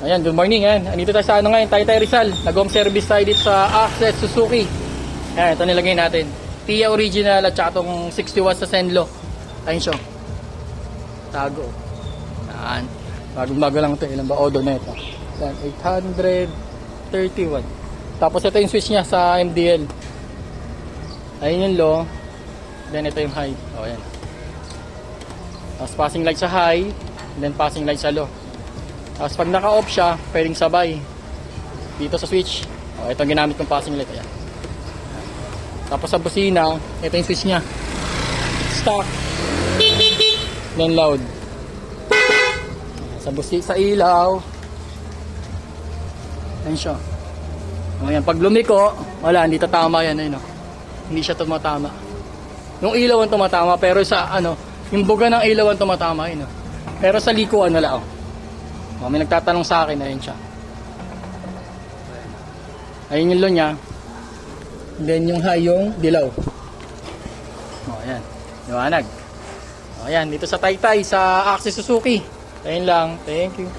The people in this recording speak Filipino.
Ayan, good morning. Ayan. Andito tayo sa ano ngayon, Taytay Rizal. Nag-home service tayo dito sa Access Suzuki. Ayan, ito nilagay natin. Tia original at saka itong 60 watts sa Senlo. Ayun siya. Tago. Ayan. Bagong-bago lang ito. Ilan ba odo na ito? 831. Tapos ito yung switch niya sa MDL. Ayun yung low. Then ito yung high. O, ayan. Tapos passing light sa high. Then passing light sa low. Tapos pag naka-off siya, pwedeng sabay dito sa switch. O, ito ang ginamit kong passing light. Ayan. Tapos sa busina, ito yung switch niya. Stock. Then loud. Sa sa ilaw. Ayan siya. O, ayan. Pag lumiko, wala, hindi tatama yan. Ayun, hindi siya tumatama. Yung ilaw ang tumatama, pero sa ano, yung buga ng ilaw ang tumatama. Ayun, pero sa likuan wala. May nagtatanong sa akin, ayun siya. Ayun yung low niya. Then yung high yung dilaw. O, ayan. Liwanag. O, ayan. Dito sa Taytay, sa Access Suzuki. Ayun lang. Thank you.